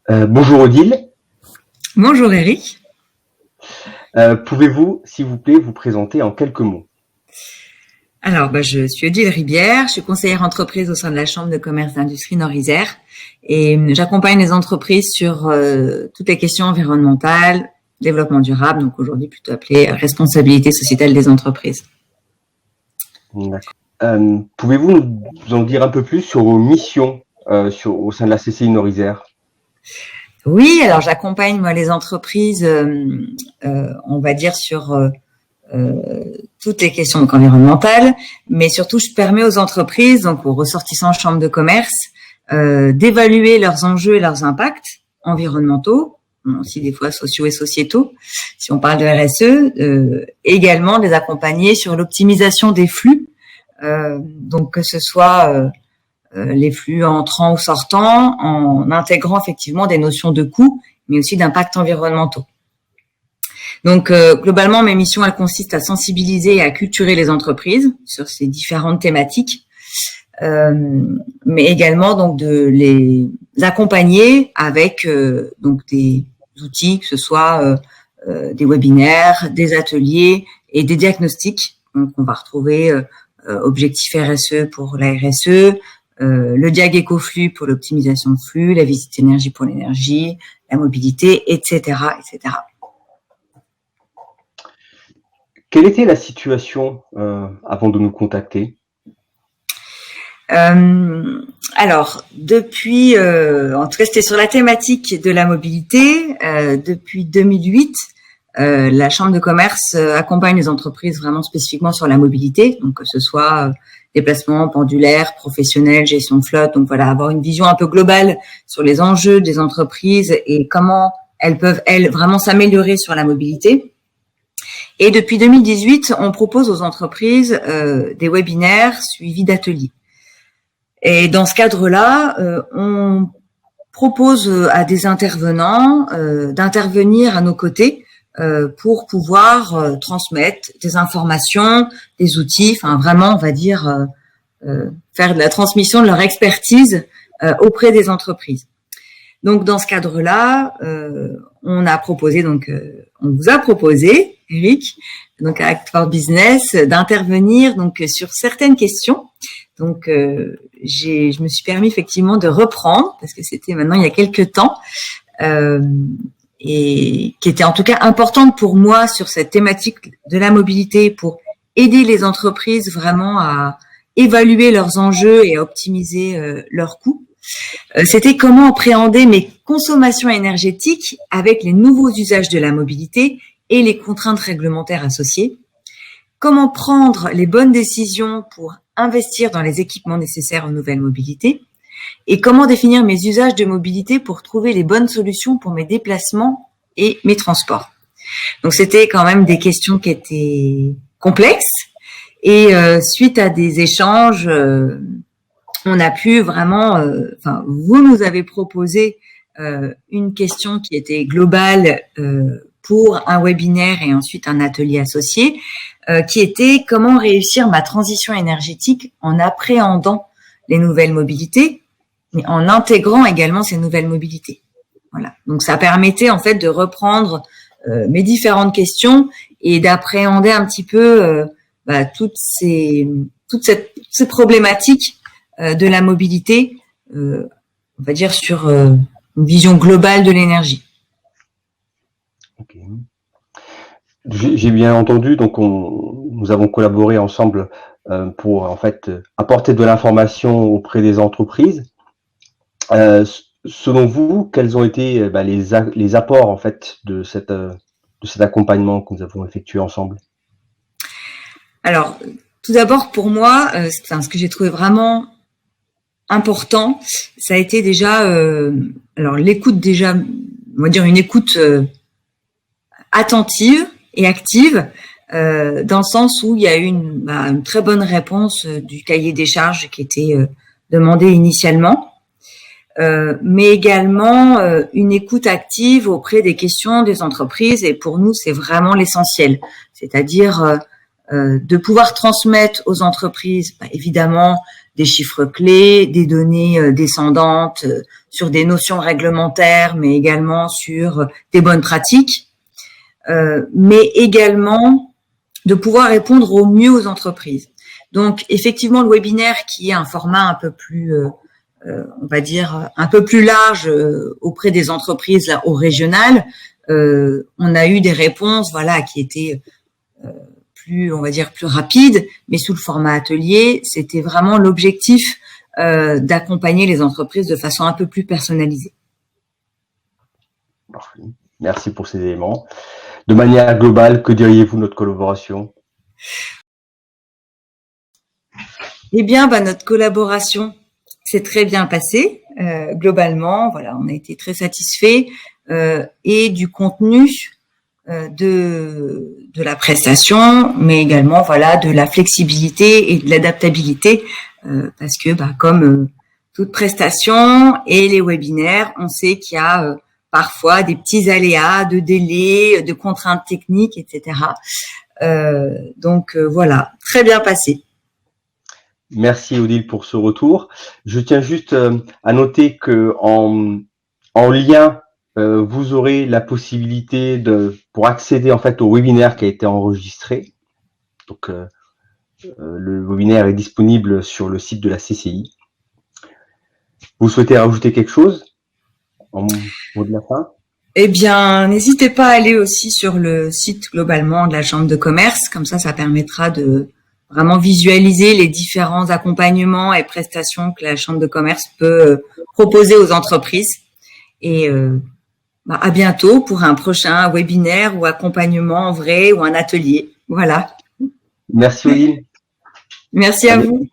Bonjour Odile. Bonjour Eric. Pouvez-vous, s'il vous plaît, vous présenter en quelques mots? Alors, je suis Odile Ribière, je suis conseillère entreprise au sein de la Chambre de commerce d'industrie Nord-Isère et j'accompagne les entreprises sur toutes les questions environnementales, développement durable, donc aujourd'hui plutôt appelé responsabilité sociétale des entreprises. D'accord. Pouvez-vous nous en dire un peu plus sur vos missions au sein de la CCI Nord-Isère? Oui, alors j'accompagne moi les entreprises, on va dire sur toutes les questions donc environnementales, mais surtout je permets aux entreprises, donc aux ressortissants chambre de commerce, d'évaluer leurs enjeux et leurs impacts environnementaux, aussi des fois sociaux et sociétaux, si on parle de RSE, également de les accompagner sur l'optimisation des flux, donc que ce soit les flux entrants ou sortants, en intégrant effectivement des notions de coût, mais aussi d'impact environnementaux. Donc globalement, mes missions, elles consistent à sensibiliser et à culturer les entreprises sur ces différentes thématiques, mais également donc de les accompagner avec donc des outils, que ce soit des webinaires, des ateliers et des diagnostics. Donc on va retrouver Objectif RSE pour la RSE, le Diag Écoflux pour l'optimisation de flux, la visite énergie pour l'énergie, la mobilité, etc., etc. Quelle était la situation avant de nous contacter? Alors, depuis, en tout cas, c'était sur la thématique de la mobilité. Depuis 2008, la Chambre de commerce accompagne les entreprises vraiment spécifiquement sur la mobilité, donc que ce soit déplacement pendulaire, professionnel, gestion de flotte. Donc voilà, avoir une vision un peu globale sur les enjeux des entreprises et comment elles peuvent, elles, vraiment s'améliorer sur la mobilité. Et depuis 2018, on propose aux entreprises des webinaires suivis d'ateliers. Et dans ce cadre-là, on propose à des intervenants d'intervenir à nos côtés pour pouvoir transmettre des informations, des outils, enfin vraiment, on va dire, faire de la transmission de leur expertise auprès des entreprises. Donc dans ce cadre-là, on vous a proposé, Eric, donc à Act for Business, d'intervenir donc sur certaines questions. Donc je me suis permis effectivement de reprendre parce que c'était maintenant il y a quelques temps et qui était en tout cas importante pour moi sur cette thématique de la mobilité pour aider les entreprises vraiment à évaluer leurs enjeux et à optimiser leurs coûts. C'était comment appréhender mes consommations énergétiques avec les nouveaux usages de la mobilité et les contraintes réglementaires associées. Comment prendre les bonnes décisions pour investir dans les équipements nécessaires aux nouvelles mobilités et comment définir mes usages de mobilité pour trouver les bonnes solutions pour mes déplacements et mes transports. Donc c'était quand même des questions qui étaient complexes et suite à des échanges, on a pu vraiment, vous nous avez proposé une question qui était globale pour un webinaire et ensuite un atelier associé, qui était comment réussir ma transition énergétique en appréhendant les nouvelles mobilités, mais en intégrant également ces nouvelles mobilités. Voilà. Donc ça permettait en fait de reprendre mes différentes questions et d'appréhender un petit peu toutes ces problématiques de la mobilité, on va dire sur une vision globale de l'énergie. Okay. J'ai bien entendu, donc nous avons collaboré ensemble pour en fait apporter de l'information auprès des entreprises. Selon vous, quels ont été les apports en fait de cet accompagnement que nous avons effectué ensemble? Alors, tout d'abord pour moi, ce que j'ai trouvé vraiment important, ça a été déjà, alors l'écoute déjà, on va dire une écoute attentive et active, dans le sens où il y a eu une très bonne réponse du cahier des charges qui était demandé initialement, mais également une écoute active auprès des questions des entreprises. Et pour nous, c'est vraiment l'essentiel, c'est-à-dire de pouvoir transmettre aux entreprises, évidemment, des chiffres clés, des données descendantes sur des notions réglementaires, mais également sur des bonnes pratiques, mais également de pouvoir répondre au mieux aux entreprises. Donc, effectivement, le webinaire qui est un format un peu plus, on va dire, un peu plus large auprès des entreprises là, au régional, on a eu des réponses, voilà, qui étaient plus, on va dire, plus rapides, mais sous le format atelier, c'était vraiment l'objectif d'accompagner les entreprises de façon un peu plus personnalisée. Merci pour ces éléments. De manière globale, que diriez-vous de notre collaboration? Eh bien, notre collaboration s'est très bien passée. Globalement, voilà, on a été très satisfaits et du contenu de la prestation, mais également voilà de la flexibilité et de l'adaptabilité, parce que comme toute prestation et les webinaires, on sait qu'il y a parfois des petits aléas de délai, de contraintes techniques, etc. Donc voilà, très bien passé. Merci Odile pour ce retour. Je tiens juste à noter que en lien, vous aurez la possibilité pour accéder en fait au webinaire qui a été enregistré. Donc le webinaire est disponible sur le site de la CCI. Vous souhaitez rajouter quelque chose en mot de la fin? Eh bien, n'hésitez pas à aller aussi sur le site globalement de la Chambre de commerce, comme ça permettra de vraiment visualiser les différents accompagnements et prestations que la Chambre de commerce peut proposer aux entreprises. Et à bientôt pour un prochain webinaire ou accompagnement en vrai ou un atelier. Voilà. Merci Odile. Merci à vous.